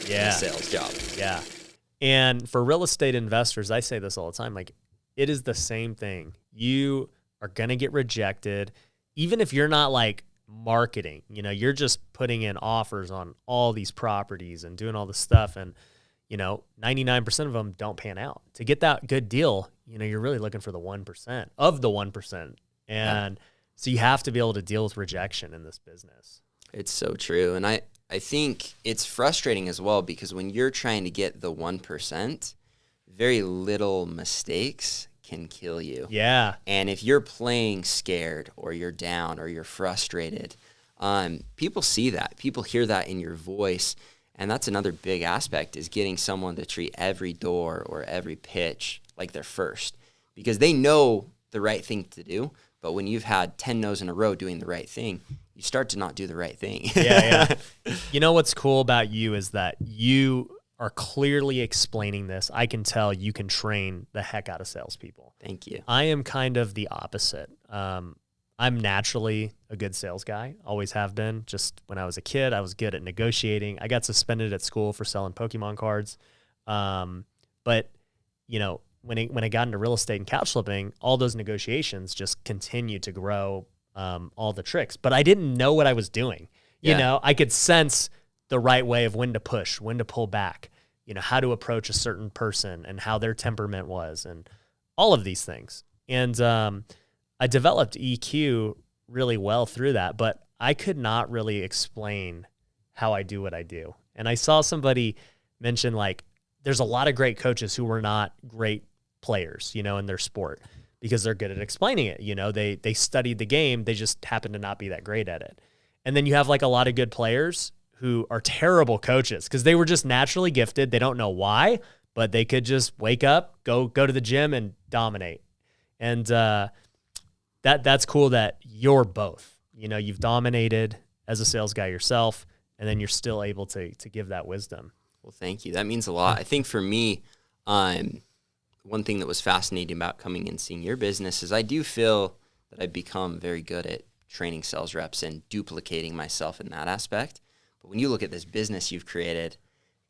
Yeah. Sales job. Yeah. And for real estate investors, I say this all the time, like it is the same thing. You are going to get rejected, even if you're not like marketing, you know, you're just putting in offers on all these properties and doing all this stuff. And, you know, 99% of them don't pan out. To get that good deal, you know, you're really looking for the 1% of the 1%. And so you have to be able to deal with rejection in this business. It's so true. And I think it's frustrating as well because when you're trying to get the 1%, very little mistakes can kill you. Yeah. And if you're playing scared or you're down or you're frustrated, people see that. People hear that in your voice. And that's another big aspect is getting someone to treat every door or every pitch like they're first because they know the right thing to do. But when you've had 10 no's in a row doing the right thing, you start to not do the right thing. Yeah. You know what's cool about you is that you are clearly explaining this. I can tell you can train the heck out of salespeople. Thank you. I am kind of the opposite. I'm naturally a good sales guy, always have been. Just when I was a kid, I was good at negotiating. I got suspended at school for selling Pokemon cards. But, you know, when I got into real estate and couch flipping, all those negotiations just continued to grow all the tricks. But I didn't know what I was doing. You know, I could sense the right way of when to push, when to pull back, you know, how to approach a certain person and how their temperament was and all of these things. And I developed EQ really well through that, but I could not really explain how I do what I do. And I saw somebody mention like, there's a lot of great coaches who were not great players, you know, in their sport because they're good at explaining it. You know, they studied the game. They just happen to not be that great at it. And then you have like a lot of good players who are terrible coaches because they were just naturally gifted. They don't know why, but they could just wake up, go to the gym and dominate. And that's cool that you're both. You know, you've dominated as a sales guy yourself, and then you're still able to give that wisdom. Well, thank you. That means a lot. I think for me, one thing that was fascinating about coming and seeing your business is I do feel that I've become very good at training sales reps and duplicating myself in that aspect. But when you look at this business you've created,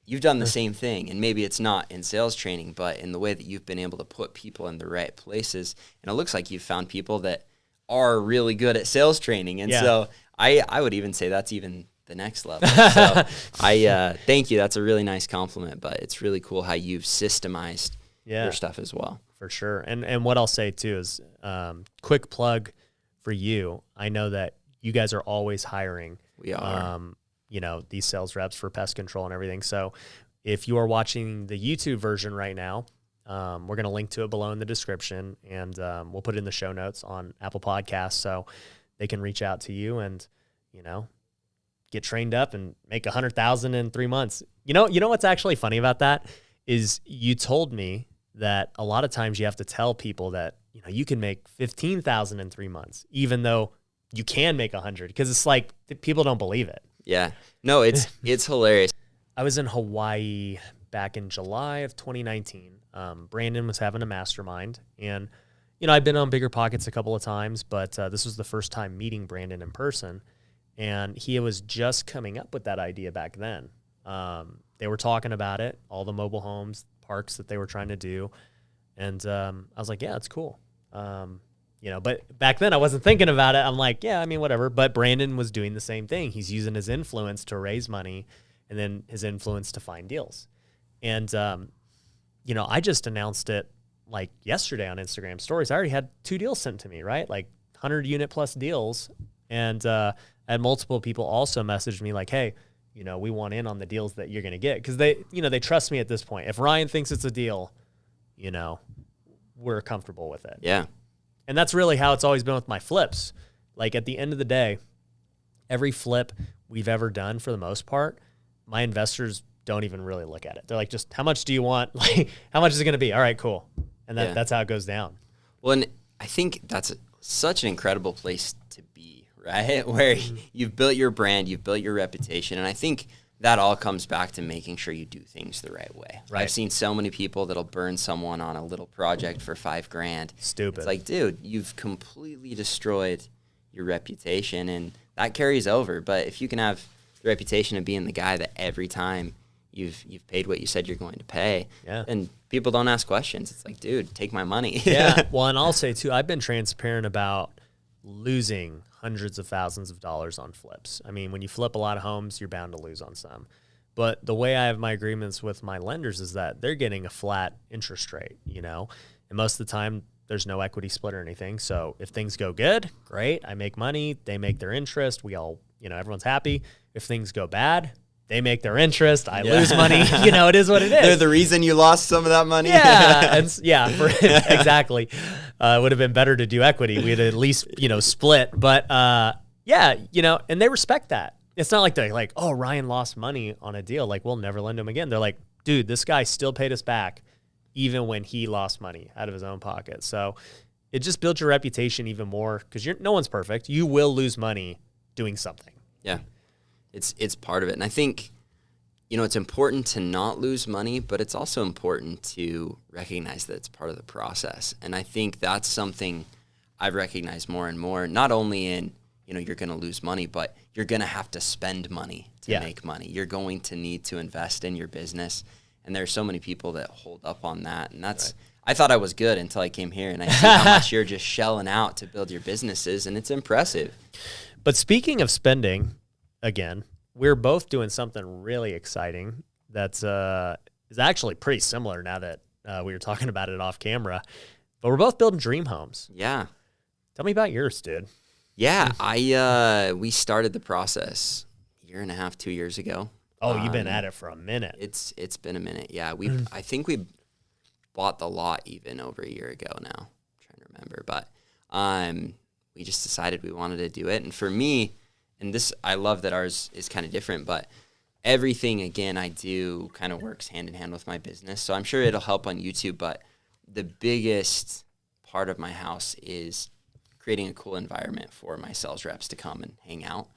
you've done the same thing. And maybe it's not in sales training, but in the way that you've been able to put people in the right places. And it looks like you've found people that are really good at sales training. And so I would even say that's even the next level. So I thank you. That's a really nice compliment, but it's really cool how you've systemized your stuff as well. For sure. And what I'll say too is quick plug for you. I know that you guys are always hiring. We are. You know, these sales reps for pest control and everything. So if you are watching the YouTube version right now, we're going to link to it below in the description, and we'll put it in the show notes on Apple Podcasts so they can reach out to you and, you know, get trained up and make $100,000 in 3 months. You know what's actually funny about that is you told me that a lot of times you have to tell people that, you know, you can make $15,000 in 3 months, even though you can make 100, because it's like people don't believe it. Yeah. No, it's hilarious. I was in Hawaii back in July of 2019. Brandon was having a mastermind, and, you know, I've been on Bigger Pockets a couple of times, but this was the first time meeting Brandon in person, and he was just coming up with that idea back then. They were talking about it, all the mobile homes, parks that they were trying to do, and I was like, yeah, it's cool. You know, but back then I wasn't thinking about it. I'm like, yeah, I mean, whatever. But Brandon was doing the same thing. He's using his influence to raise money and then his influence to find deals. And, you know, I just announced it like yesterday on Instagram stories. I already had 2 deals sent to me, right? Like 100 unit plus deals. And I had multiple people also message me like, hey, you know, we want in on the deals that you're going to get. Cause they trust me at this point. If Ryan thinks it's a deal, you know, we're comfortable with it. Yeah. And that's really how it's always been with my flips. Like at the end of the day, every flip we've ever done for the most part, my investors don't even really look at it. They're like, just how much do you want? Like, how much is it going to be? All right, cool. And that's how it goes down. Well, and I think that's such an incredible place to be, right? Where you've built your brand, you've built your reputation. And I think that all comes back to making sure you do things the right way. Right. I've seen so many people that'll burn someone on a little project for $5,000. Stupid. It's like, dude, you've completely destroyed your reputation, and that carries over. But if you can have the reputation of being the guy that every time you've paid what you said you're going to pay, and people don't ask questions. It's like, dude, take my money. Yeah. Well, and I'll say too, I've been transparent about losing hundreds of thousands of dollars on flips. I mean, when you flip a lot of homes, you're bound to lose on some. But the way I have my agreements with my lenders is that they're getting a flat interest rate, you know, and most of the time there's no equity split or anything. So if things go good, great. I make money. They make their interest. We all, you know, everyone's happy. If things go bad, they make their interest. I lose money. You know, it is what it is. They're the reason you lost some of that money. Yeah. Exactly. It would have been better to do equity. We'd at least, you know, split. But yeah, you know, and they respect that. It's not like they're like, oh, Ryan lost money on a deal. Like, we'll never lend him again. They're like, dude, this guy still paid us back even when he lost money out of his own pocket. So it just builds your reputation even more because no one's perfect. You will lose money doing something. Yeah, it's part of it. And I think, you know, it's important to not lose money, but it's also important to recognize that it's part of the process. And I think that's something I've recognized more and more, not only in, you know, you're going to lose money, but you're going to have to spend money to make money. You're going to need to invest in your business. And there are so many people that hold up on that. And that's, I thought I was good until I came here and I see how much you're just shelling out to build your businesses. And it's impressive. But speaking of spending, again, we're both doing something really exciting that's is actually pretty similar now that we were talking about it off camera. But we're both building dream homes. Yeah. Tell me about yours, dude. Yeah, we started the process a year and a half, 2 years ago. Oh, you've been at it for a minute. It's been a minute. Yeah, I think we bought the lot even over a year ago now. I'm trying to remember, but we just decided we wanted to do it. And for me, and this, I love that ours is kind of different, but everything again I do kind of works hand in hand with my business. So I'm sure it'll help on YouTube, but the biggest part of my house is creating a cool environment for my sales reps to come and hang out.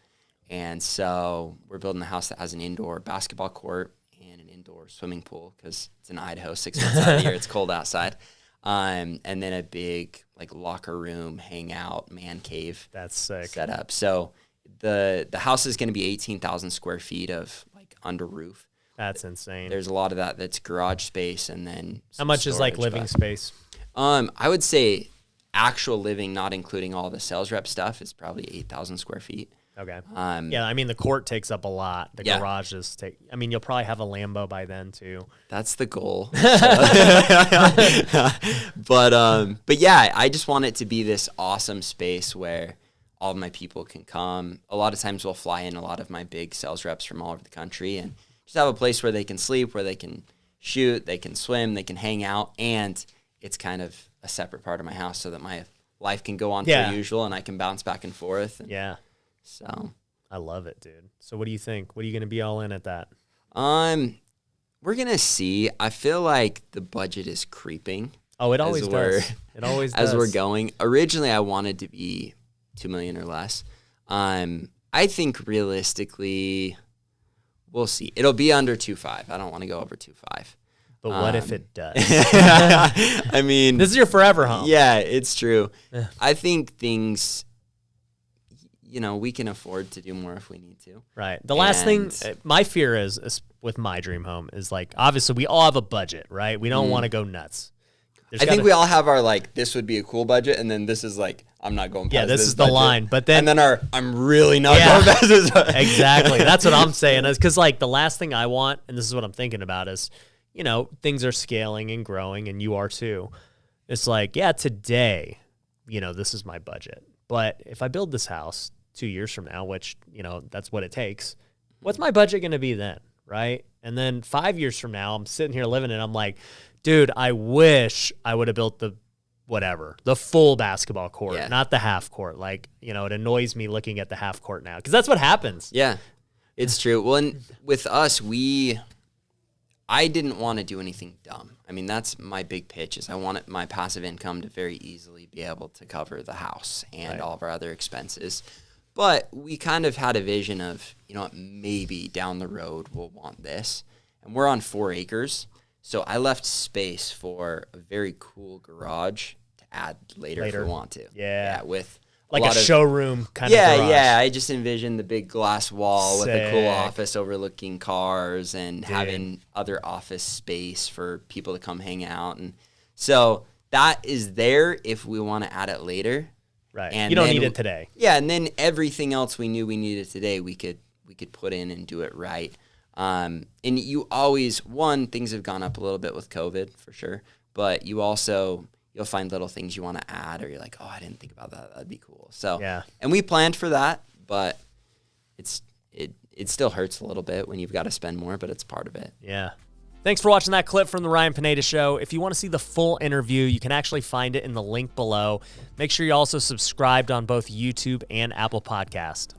And so we're building a house that has an indoor basketball court and an indoor swimming pool because it's in Idaho, 6 months out of the year. It's cold outside. And then a big like locker room, hangout, man cave. That's sick. Setup. So the house is going to be 18,000 square feet of like under roof. That's insane. There's a lot of that's garage space, and then how much is like living space? I would say actual living, not including all the sales rep stuff, is probably 8,000 square feet. Okay. Yeah, I mean the court takes up a lot. The garages take. I mean, you'll probably have a Lambo by then too. That's the goal. But yeah, I just want it to be this awesome space where all of my people can come. A lot of times we'll fly in a lot of my big sales reps from all over the country and just have a place where they can sleep, where they can shoot, they can swim, they can hang out, and it's kind of a separate part of my house so that my life can go on per usual and I can bounce back and forth. And so I love it, dude. So what do you think? What are you going to be all in at that? We're going to see. I feel like the budget is creeping. Oh, it always does. It always does. As we're going. Originally, I wanted to be $2 million or less. I think realistically, we'll see. It'll be under 2.5. I don't want to go over 2.5. But what if it does? I mean, this is your forever home. Yeah, it's true. I think things, you know, we can afford to do more if we need to. Right. The last thing, my fear is with my dream home is like, obviously we all have a budget, right? We don't want to go nuts. I think we all have our like, this would be a cool budget, and then this is like, I'm not going past this is budget. the line. But then, and then I'm really not going past this. Exactly. That's what I'm saying. Is because like the last thing I want, and this is what I'm thinking about is, you know, things are scaling and growing, and you are too. It's like, yeah, today, you know, this is my budget. But if I build this house 2 years from now, which, you know, that's what it takes, what's my budget going to be then, right? And then 5 years from now, I'm sitting here living it, I'm like, dude, I wish I would have built the full basketball court, not the half court. Like, you know, it annoys me looking at the half court now because that's what happens. Yeah, it's true. Well, and with us, I didn't want to do anything dumb. I mean, that's my big pitch is I wanted my passive income to very easily be able to cover the house and all of our other expenses. But we kind of had a vision of, you know, maybe down the road we'll want this. And we're on 4 acres. So I left space for a very cool garage to add later. If we want to. Yeah. With Like a showroom kind of garage. Yeah. I just envisioned the big glass wall with a cool office overlooking cars and having other office space for people to come hang out. And so that is there if we want to add it later. Right. And you don't need it today. Yeah, and then everything else we knew we needed today, we could put in and do it right. And you always, things have gone up a little bit with COVID for sure, but you'll find little things you want to add, or you're like, oh, I didn't think about that. That'd be cool. So, and we planned for that, but it still hurts a little bit when you've got to spend more, but it's part of it. Yeah. Thanks for watching that clip from the Ryan Pineda Show. If you want to see the full interview, you can actually find it in the link below. Make sure you're also subscribed on both YouTube and Apple Podcast.